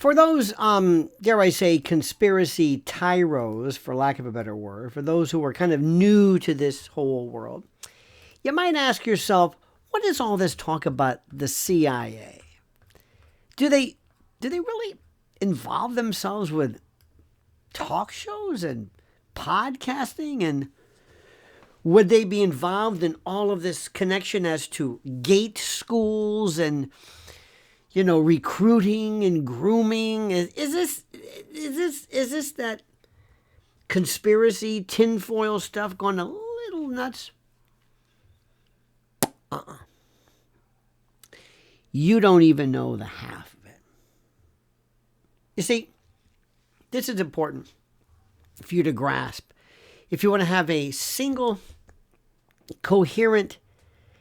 For those, dare I say, conspiracy tyros, for lack of a better word, for those who are kind of new to this whole world, you might ask yourself, what is all this talk about the CIA? Do they really involve themselves with talk shows and podcasting? And would they be involved in all of this connection as to gate schools and, recruiting and grooming? Is this that conspiracy tinfoil stuff going a little nuts? You don't even know the half of it. You see, this is important for you to grasp. If you want to have a single, coherent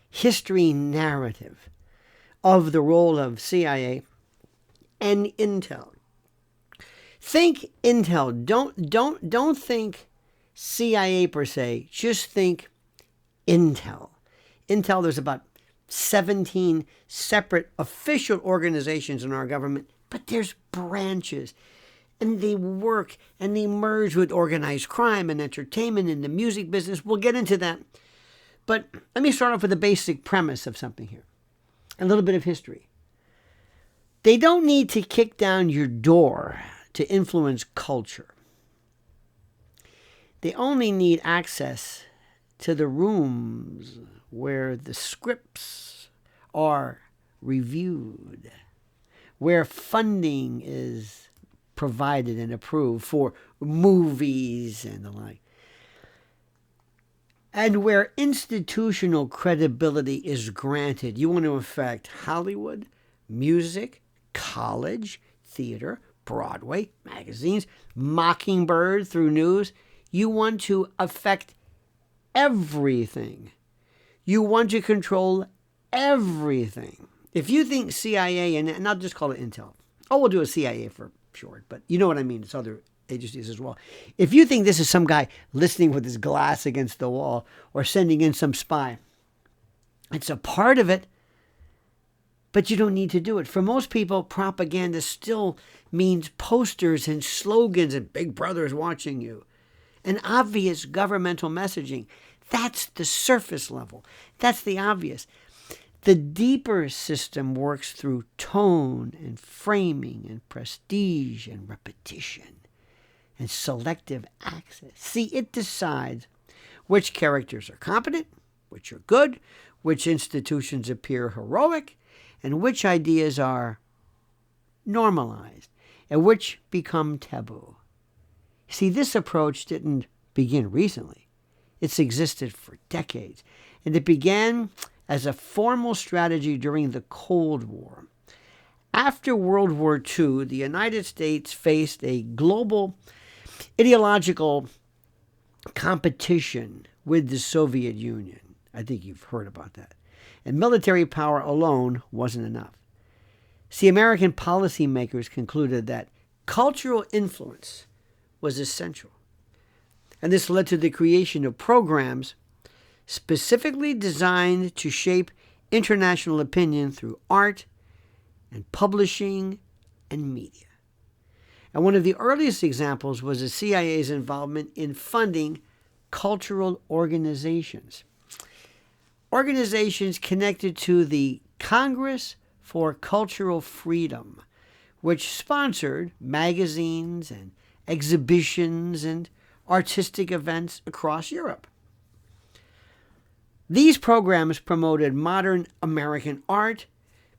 history narrative of the role of CIA and Intel, think Intel. Don't think CIA per se. Just think Intel. Intel, there's about 17 separate official organizations in our government, but there's branches. And they work and they merge with organized crime and entertainment and the music business. We'll get into that. But let me start off with a basic premise of something here. A little bit of history. They don't need to kick down your door to influence culture. They only need access to the rooms where the scripts are reviewed, where funding is provided and approved for movies and the like, and where institutional credibility is granted. You want to affect Hollywood, music, college, theater, Broadway, magazines, Mockingbird through news. You want to affect everything. You want to control everything. If you think CIA, and I'll just call it Intel. Oh, we'll do a CIA for short, but you know what I mean. It's other agencies as well. If you think this is some guy listening with his glass against the wall or sending in some spy, it's a part of it, but you don't need to do it. For most people, propaganda still means posters and slogans and Big Brother's watching you and obvious governmental messaging. That's the surface level. That's the obvious. The deeper system works through tone and framing and prestige and repetition and selective access. See, it decides which characters are competent, which are good, which institutions appear heroic, and which ideas are normalized and which become taboo. See, this approach didn't begin recently. It's existed for decades, and it began as a formal strategy during the Cold War. After World War II, the United States faced a global ideological competition with the Soviet Union. I think you've heard about that. And military power alone wasn't enough. See, American policymakers concluded that cultural influence was essential. And this led to the creation of programs specifically designed to shape international opinion through art and publishing and media. And one of the earliest examples was the CIA's involvement in funding cultural organizations. Organizations connected to the Congress for Cultural Freedom, which sponsored magazines and exhibitions and artistic events across Europe. These programs promoted modern American art,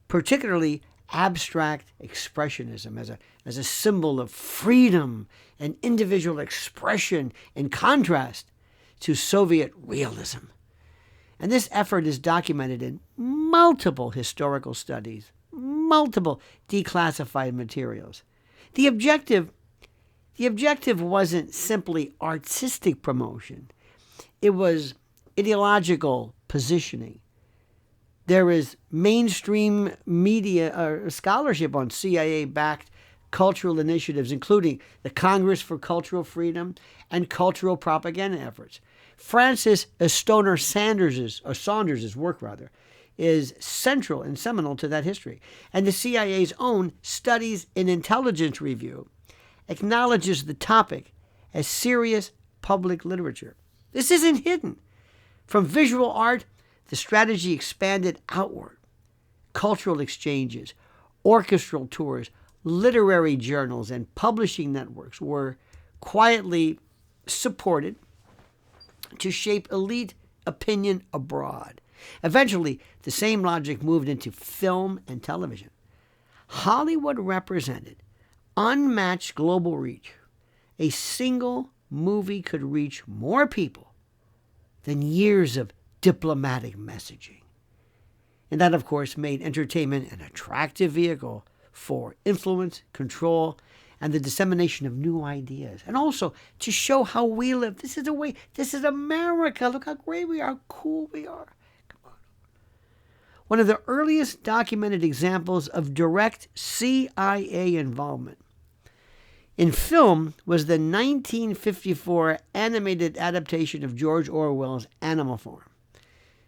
particularly abstract expressionism, as a symbol of freedom and individual expression in contrast to Soviet realism. And this effort is documented in multiple historical studies, multiple declassified materials. The objective wasn't simply artistic promotion. It was ideological positioning. There is mainstream media scholarship on CIA-backed cultural initiatives, including the Congress for Cultural Freedom and cultural propaganda efforts. Francis Stoner Saunders's work, is central and seminal to that history. And the CIA's own Studies in Intelligence review acknowledges the topic as serious public literature. This isn't hidden. From visual art, the strategy expanded outward. Cultural exchanges, orchestral tours, literary journals, and publishing networks were quietly supported to shape elite opinion abroad. Eventually, the same logic moved into film and television. Hollywood represented unmatched global reach. A single movie could reach more people than years of diplomatic messaging. And that, of course, made entertainment an attractive vehicle for influence, control, and the dissemination of new ideas. And also to show how we live. This is the way, this is America. Look how great we are, how cool we are. Come on. One of the earliest documented examples of direct CIA involvement in film was the 1954 animated adaptation of George Orwell's Animal Farm.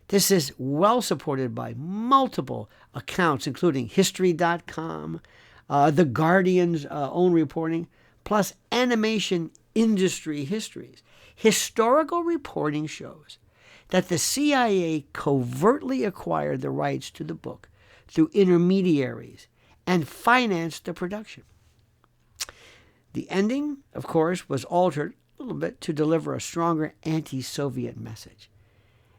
This is well supported by multiple accounts, including History.com, The Guardian's own reporting, plus animation industry histories. Historical reporting shows that the CIA covertly acquired the rights to the book through intermediaries and financed the production. The ending, of course, was altered a little bit to deliver a stronger anti-Soviet message.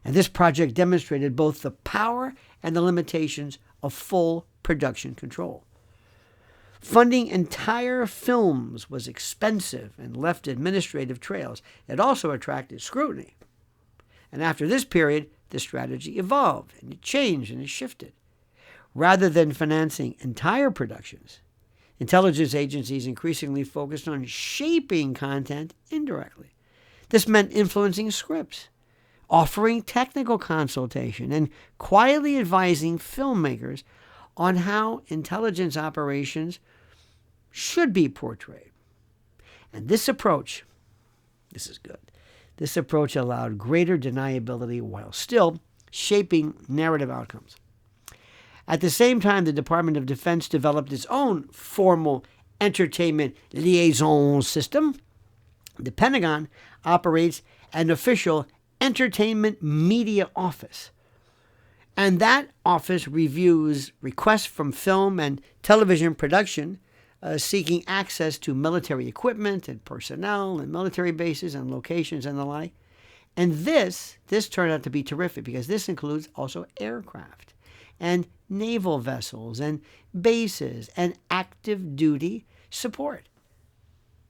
And this project demonstrated both the power and the limitations of full production control. Funding entire films was expensive and left administrative trails. It also attracted scrutiny. And after this period, the strategy evolved, and it changed, and it shifted. Rather than financing entire productions, intelligence agencies increasingly focused on shaping content indirectly. This meant influencing scripts, offering technical consultation, and quietly advising filmmakers on how intelligence operations should be portrayed. And this approach, this is good, this approach allowed greater deniability while still shaping narrative outcomes. At the same time, the Department of Defense developed its own formal entertainment liaison system. The Pentagon operates an official entertainment media office. And that office reviews requests from film and television production seeking access to military equipment and personnel and military bases and locations and the like. And this turned out to be terrific because this includes also aircraft and naval vessels and bases and active duty support.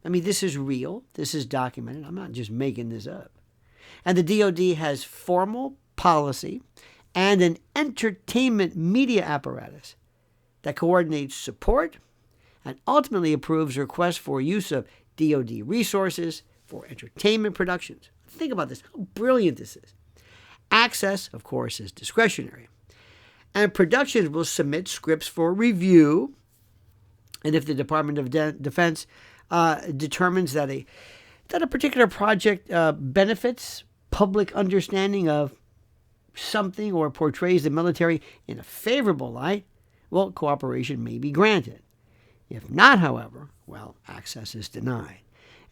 I mean, this is real. This is documented. I'm not just making this up. And the DoD has formal policy and an entertainment media apparatus that coordinates support and ultimately approves requests for use of DoD resources for entertainment productions. Think about this, how brilliant this is. Access, of course, is discretionary. And productions will submit scripts for review. And if the Department of Defense determines that a particular project benefits public understanding of something or portrays the military in a favorable light, well, cooperation may be granted. If not, however, well, access is denied.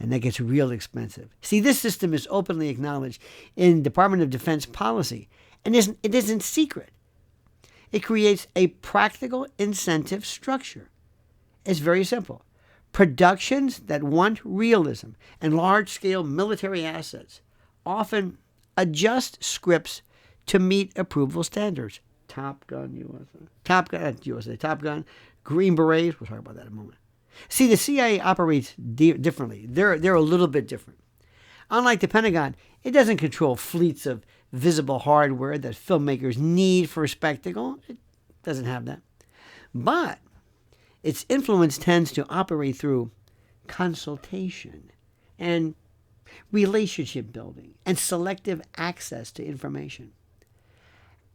And that gets real expensive. See, this system is openly acknowledged in Department of Defense policy, and it isn't secret. It creates a practical incentive structure. It's very simple. Productions that want realism and large-scale military assets often adjust scripts to meet approval standards. Top Gun, Green Berets, we'll talk about that in a moment. See, the CIA operates differently. They're a little bit different. Unlike the Pentagon, it doesn't control fleets of visible hardware that filmmakers need for spectacle. It doesn't have that. But its influence tends to operate through consultation and relationship building and selective access to information.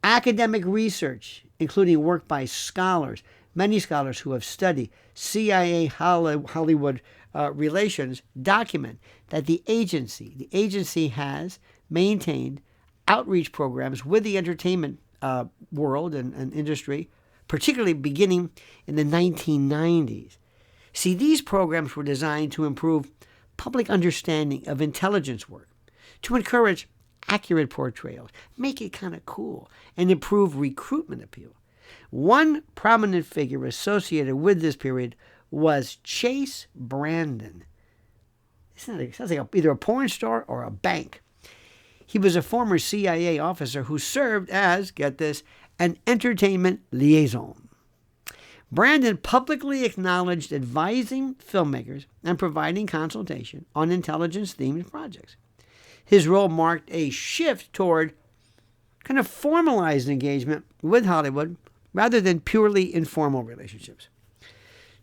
Academic research, including work by scholars, many scholars who have studied CIA Hollywood relations, document that the agency has maintained outreach programs with the entertainment world and industry, particularly beginning in the 1990s. See, these programs were designed to improve public understanding of intelligence work, to encourage accurate portrayals, make it kind of cool, and improve recruitment appeal. One prominent figure associated with this period was Chase Brandon. It sounds like either a porn star or a bank. He was a former CIA officer who served as, get this, an entertainment liaison. Brandon publicly acknowledged advising filmmakers and providing consultation on intelligence-themed projects. His role marked a shift toward kind of formalized engagement with Hollywood rather than purely informal relationships.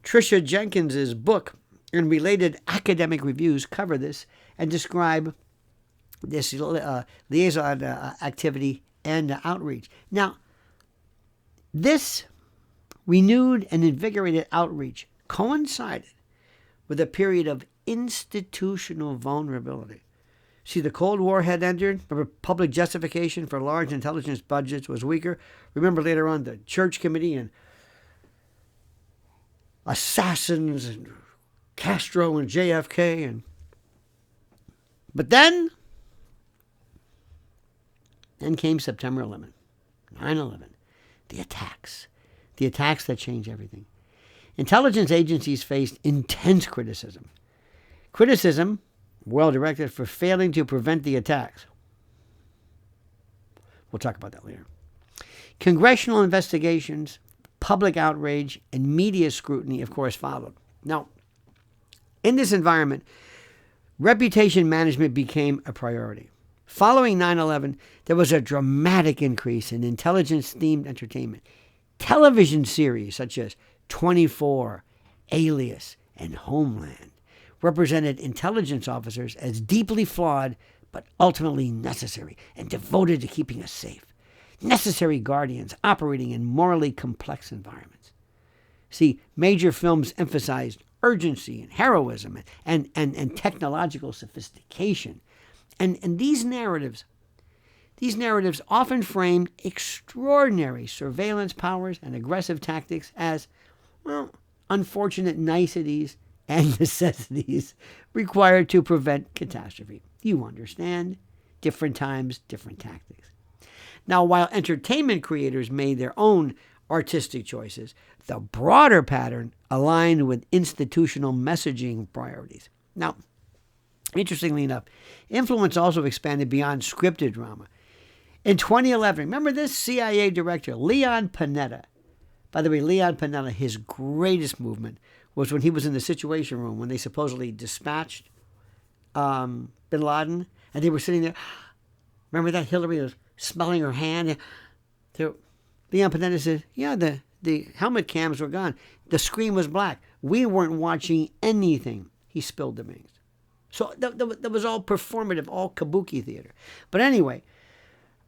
Tricia Jenkins's book and related academic reviews cover this and describe this liaison activity and outreach. Now, this renewed and invigorated outreach coincided with a period of institutional vulnerability. See, the Cold War had ended. Remember, public justification for large intelligence budgets was weaker. Remember later on the Church Committee and assassins and Castro and JFK. But then came September 11, 9/11, the attacks that changed everything. Intelligence agencies faced intense criticism. Criticism well-directed for failing to prevent the attacks. We'll talk about that later. Congressional investigations, public outrage, and media scrutiny, of course, followed. Now, in this environment, reputation management became a priority. Following 9/11, there was a dramatic increase in intelligence-themed entertainment. Television series such as 24, Alias, and Homeland represented intelligence officers as deeply flawed but ultimately necessary and devoted to keeping us safe. Necessary guardians operating in morally complex environments. See, major films emphasized urgency and heroism and technological sophistication. And these narratives often framed extraordinary surveillance powers and aggressive tactics as, well, unfortunate niceties and necessities required to prevent catastrophe. You understand? Different times, different tactics. Now, while entertainment creators made their own artistic choices, the broader pattern aligned with institutional messaging priorities. Now, interestingly enough, influence also expanded beyond scripted drama. In 2011, remember this CIA director, Leon Panetta. By the way, Leon Panetta, his greatest movement was when he was in the Situation Room when they supposedly dispatched bin Laden, and they were sitting there. Remember that? Hillary was smelling her hand. Leon Panetta said, yeah, the helmet cams were gone. The screen was black. We weren't watching anything. He spilled the beans. So that was all performative, all kabuki theater. But anyway,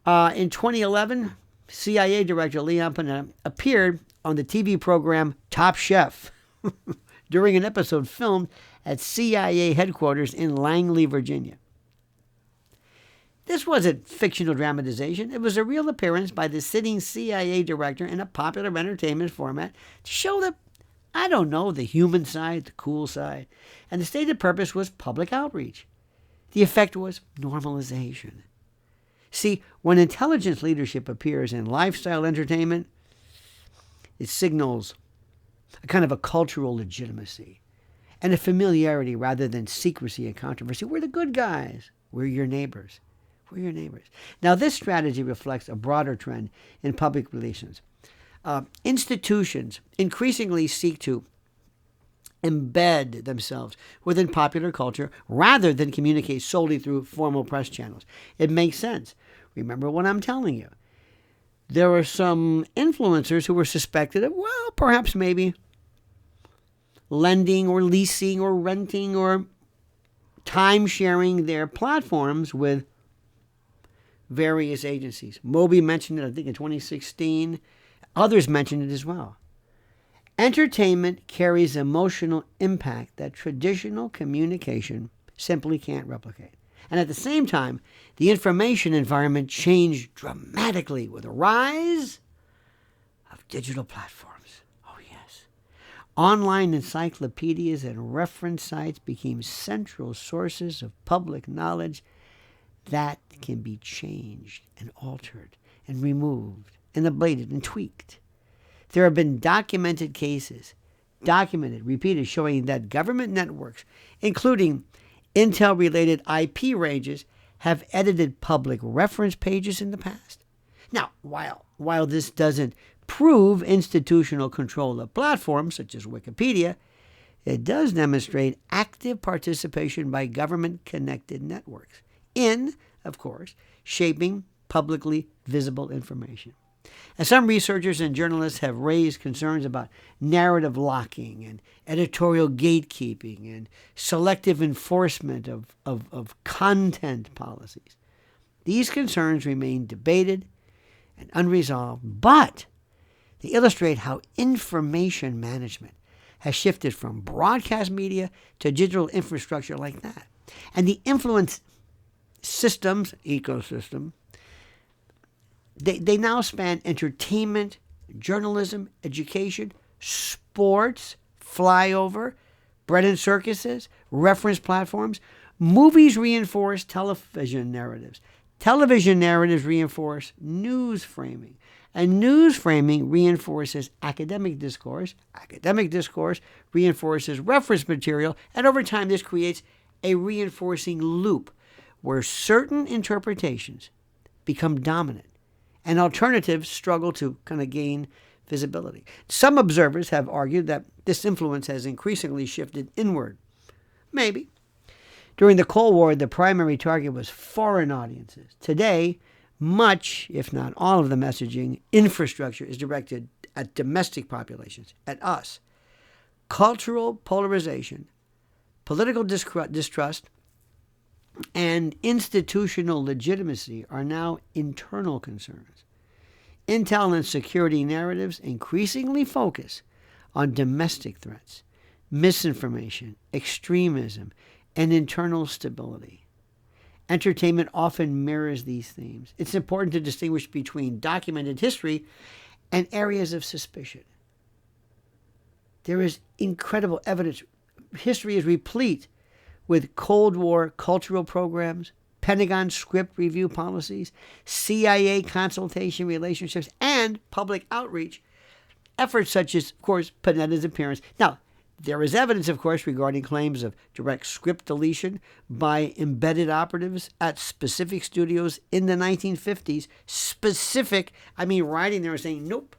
in 2011, CIA Director Leon Panetta appeared on the TV program Top Chef during an episode filmed at CIA headquarters in Langley, Virginia. This wasn't fictional dramatization. It was a real appearance by the sitting CIA director in a popular entertainment format to show the human side, the cool side. And the stated purpose was public outreach. The effect was normalization. See, when intelligence leadership appears in lifestyle entertainment, it signals a kind of a cultural legitimacy and a familiarity rather than secrecy and controversy. We're the good guys. We're your neighbors. We're your neighbors. Now, this strategy reflects a broader trend in public relations. Institutions increasingly seek to embed themselves within popular culture rather than communicate solely through formal press channels. It makes sense. Remember what I'm telling you. There were some influencers who were suspected of, well, perhaps maybe lending or leasing or renting or time-sharing their platforms with various agencies. Moby mentioned it, I think, in 2016. Others mentioned it as well. Entertainment carries emotional impact that traditional communication simply can't replicate. And at the same time, the information environment changed dramatically with the rise of digital platforms. Oh, yes. Online encyclopedias and reference sites became central sources of public knowledge that can be changed and altered and removed and ablated and tweaked. There have been documented cases, repeated, showing that government networks, including Intel-related IP ranges, have edited public reference pages in the past. Now, while this doesn't prove institutional control of platforms such as Wikipedia, it does demonstrate active participation by government-connected networks in, of course, shaping publicly visible information. And some researchers and journalists have raised concerns about narrative locking and editorial gatekeeping and selective enforcement of content policies. These concerns remain debated and unresolved, but they illustrate how information management has shifted from broadcast media to digital infrastructure like that. And the influence systems, ecosystem, they now span entertainment, journalism, education, sports, flyover, bread and circuses, reference platforms. Movies reinforce television narratives. Television narratives reinforce news framing. And news framing reinforces academic discourse. Academic discourse reinforces reference material. And over time, this creates a reinforcing loop where certain interpretations become dominant and alternatives struggle to kind of gain visibility. Some observers have argued that this influence has increasingly shifted inward. Maybe. During the Cold War, the primary target was foreign audiences. Today, much, if not all, of the messaging infrastructure is directed at domestic populations, at us. Cultural polarization, political distrust, and institutional legitimacy are now internal concerns. Intel and security narratives increasingly focus on domestic threats, misinformation, extremism, and internal stability. Entertainment often mirrors these themes. It's important to distinguish between documented history and areas of suspicion. There is incredible evidence. History is replete with Cold War cultural programs, Pentagon script review policies, CIA consultation relationships, and public outreach efforts such as, of course, Panetta's appearance. Now, there is evidence, of course, regarding claims of direct script deletion by embedded operatives at specific studios in the 1950s. Writing there and saying, nope.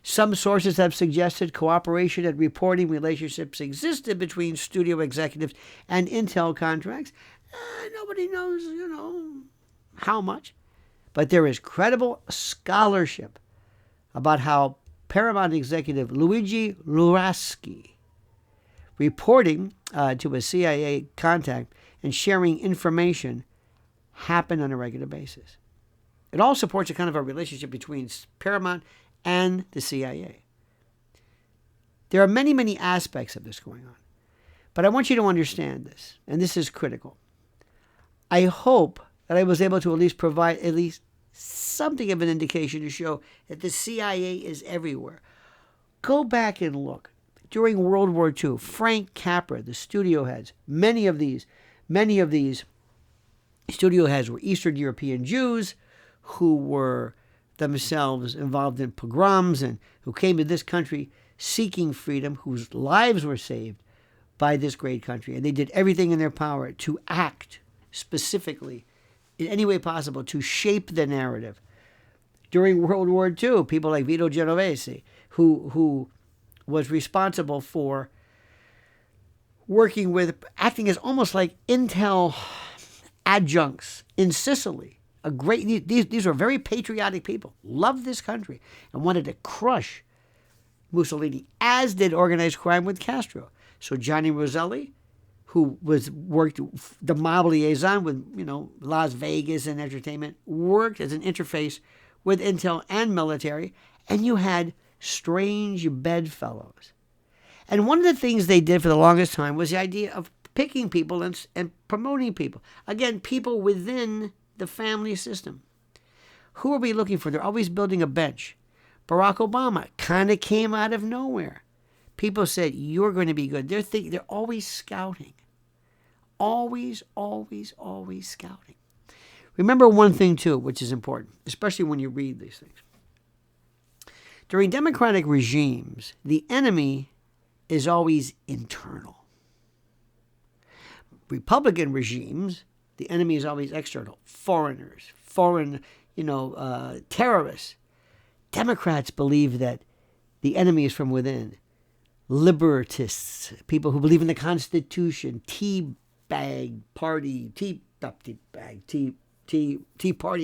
Some sources have suggested cooperation and reporting relationships existed between studio executives and Intel contracts. Nobody knows, how much. But there is credible scholarship about how Paramount executive Luigi Luraschi reporting to a CIA contact and sharing information happened on a regular basis. It all supports a kind of a relationship between Paramount and the CIA. There are many, many aspects of this going on. But I want you to understand this, and this is critical. I hope that I was able to at least provide at least something of an indication to show that the CIA is everywhere. Go back and look. During World War II, Frank Capra, the studio heads, many of these studio heads were Eastern European Jews who were themselves involved in pogroms and who came to this country seeking freedom, whose lives were saved by this great country. And they did everything in their power to act specifically in any way possible to shape the narrative. During World War II, people like Vito Genovese, who was responsible for acting as almost like Intel adjuncts in Sicily. These were very patriotic people, loved this country, and wanted to crush Mussolini, as did organized crime with Castro. So Johnny Roselli, who worked the mob liaison with Las Vegas and entertainment, worked as an interface with Intel and military, and you had strange bedfellows. And one of the things they did for the longest time was the idea of picking people and promoting people. Again, people within the family system. Who are we looking for? They're always building a bench. Barack Obama kind of came out of nowhere. People said, you're going to be good. They're always scouting. Always, always, always scouting. Remember one thing, too, which is important, especially when you read these things. During democratic regimes, the enemy is always internal. Republican regimes, the enemy is always external. Foreigners, terrorists. Democrats believe that the enemy is from within. Libertists, people who believe in the Constitution, Tea Party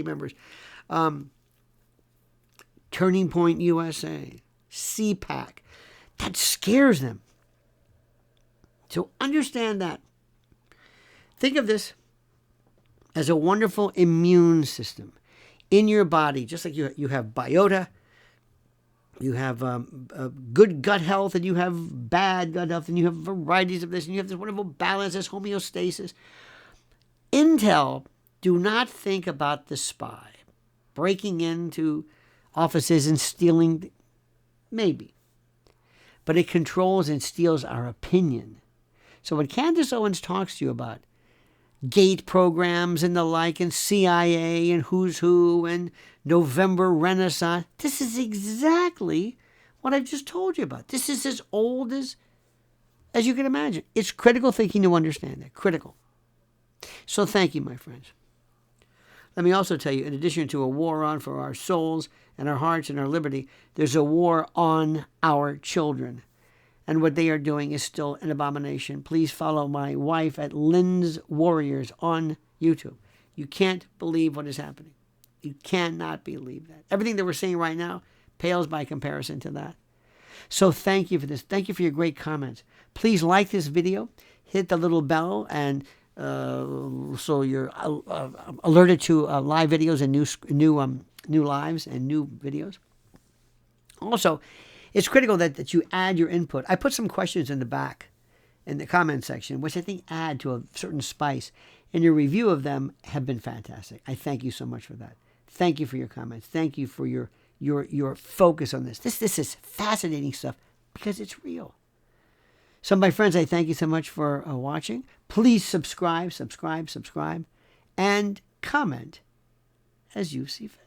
members, Turning Point USA, CPAC. That scares them. So understand that. Think of this as a wonderful immune system in your body, just like you have biota, you have good gut health, and you have bad gut health, and you have varieties of this, and you have this wonderful balance, this homeostasis. Intel, do not think about the spy breaking into offices and stealing, maybe. But it controls and steals our opinion. So when Candace Owens talks to you about gate programs and the like, and CIA and who's who and November Renaissance, this is exactly what I've just told you about. This is as old as you can imagine. It's critical thinking to understand that. Critical. So thank you, my friends. Let me also tell you, in addition to a war on for our souls and our hearts and our liberty, there's a war on our children. And what they are doing is still an abomination. Please follow my wife at Lynn's Warriors on YouTube. You can't believe what is happening. You cannot believe that. Everything that we're seeing right now pales by comparison to that. So thank you for this. Thank you for your great comments. Please like this video. Hit the little bell and so you're alerted to live videos and new lives and new videos. Also, it's critical that you add your input. I put some questions in the back in the comment section, which I think add to a certain spice. And your review of them have been fantastic. I thank you so much for that. Thank you for your comments. Thank you for your focus on this. This is fascinating stuff because it's real. So, my friends, I thank you so much for watching. Please subscribe, and comment as you see fit.